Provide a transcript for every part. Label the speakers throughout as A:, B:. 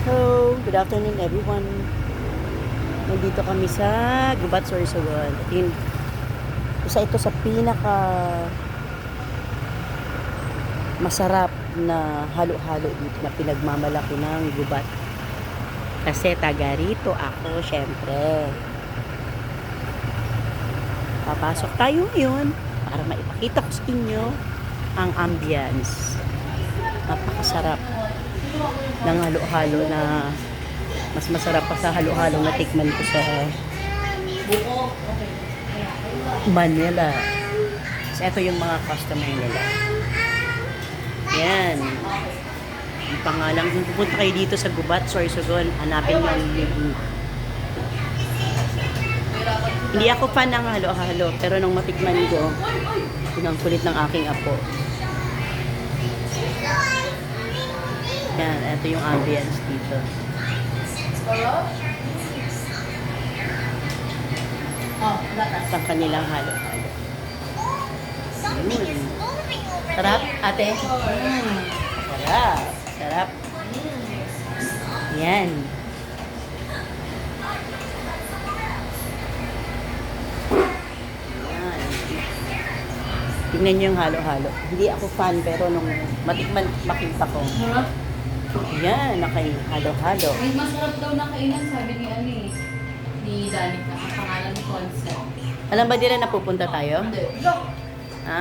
A: Hello, good afternoon everyone. Nandito kami sa Gubat, Sorsogon. Isa ito sa pinaka masarap na halo-halo dito na pinagmamalaki ng Gubat. Kasi taga rito ako, syempre. Papasok tayo ngayon para maipakita ko sa inyo ang ambience. Napakasarap ng halo-halo na mas masarap pa sa halo-halo na tikman ko sa Manila. So, ito yung mga customer nila. Yan. Ang pangalan, kung pupunta kayo dito sa Gubat, Sorsogon, hanapin nyo ang Libu. Hindi ako fan ng halo-halo, pero nung matikman ko, yun ang kulit ng aking apo. Yan, ito yung ambience dito. Sa kanilang halo-halo. Sarap, ate? Sarap. Sarap. Yan. Yan. Tingnan nyo yung halo-halo. Hindi ako fan, pero nung makita ko. Yan, nakahalo-halo.
B: Ay, masarap daw na kainan, sabi ni Ani. Ni Danica, ang pangalan ni Concept.
A: Alam ba nila na pupunta tayo?
B: Hindi.
A: Ha?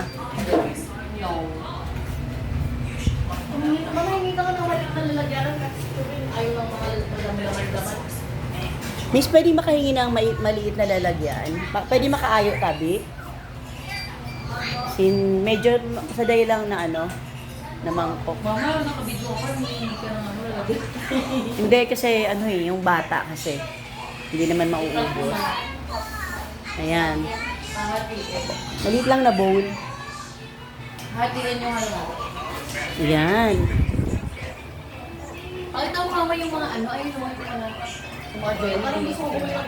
B: No. Mamahingi ka ng maliit na lalagyanan kasi ayaw ng mga laman-laman.
A: Miss, pwede makahingi ng maliit na lalagyan? Pwede makaayo, tabi? Medyo saday lang na na mangkok.
B: Mama, nakabidyo ka, hindi ka ng lalagyan.
A: Hindi kasi yung bata kasi. Hindi naman mauubos. Ayan. Maliit lang na bowl.
B: Hatigan yung halo.
A: Ayan.
B: Pakita mo mama yung mga ayun yung mga joy. Parang gusto ko yung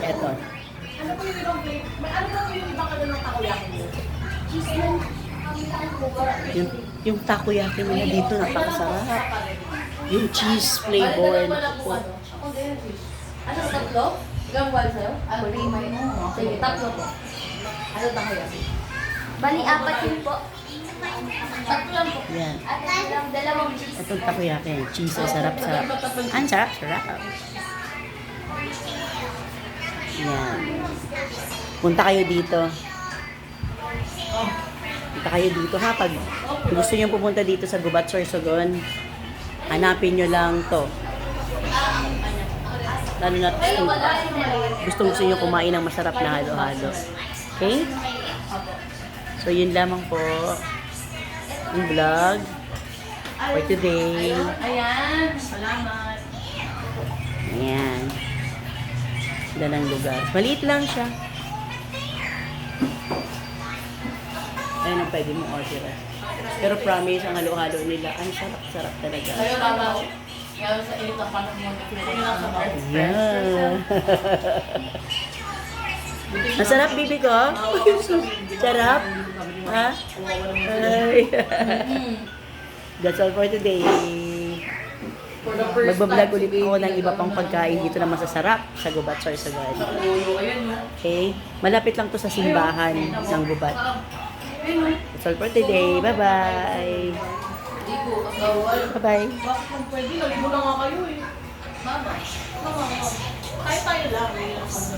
A: Eto.
B: ano po yung ibang flavor? Ano po yung ibang ng takoyaki mo? Cheese yung
A: Yung takoyaki nila dito napakasarap. Yung cheese flavor.
B: Ano, tatlo? Gawal sa'yo? Ano, limay mo? Sige, tatlo po. Ano takoyaki?
C: Bali, apat yun po.
B: Tatlo lang po.
A: Yan.
C: At dalawang cheese.
A: Itong takoyaki. Cheese ay sarap-sarap. Ang sarap-sarap. Yan. Punta kayo dito. Punta kayo dito ha. Pag gusto nyo pumunta dito sa Gubat, Sorsogon, hanapin nyo lang to. Lalo na gusto nyo kumain ng masarap na halo-halo. Okay? So, yun lamang po yung vlog for today.
B: Ayan, salamat.
A: Ayan. Ganda ng lugar. Maliit lang siya. Ayun ang pwede mong order. Pero promise, ang halo-halo nila, ang sarap-sarap talaga.
B: Sa'yo, mama. Yan sa init ng panahon. Yun lang sa bar.
A: Yeah. Masarap, bibi ko. Sarap. Ha? Ay. That's all for today.
B: For the first
A: Magbablog ulit ako ng iba pang pagkain dito na masasarap sa Gubat, Sorsogon. Okay? Malapit lang to sa simbahan ng Gubat. That's all for today. Bye-bye. Bye-bye.
B: Bakit pwede? Nalibo na nga kayo eh. Mama. Mama. Tayo lang.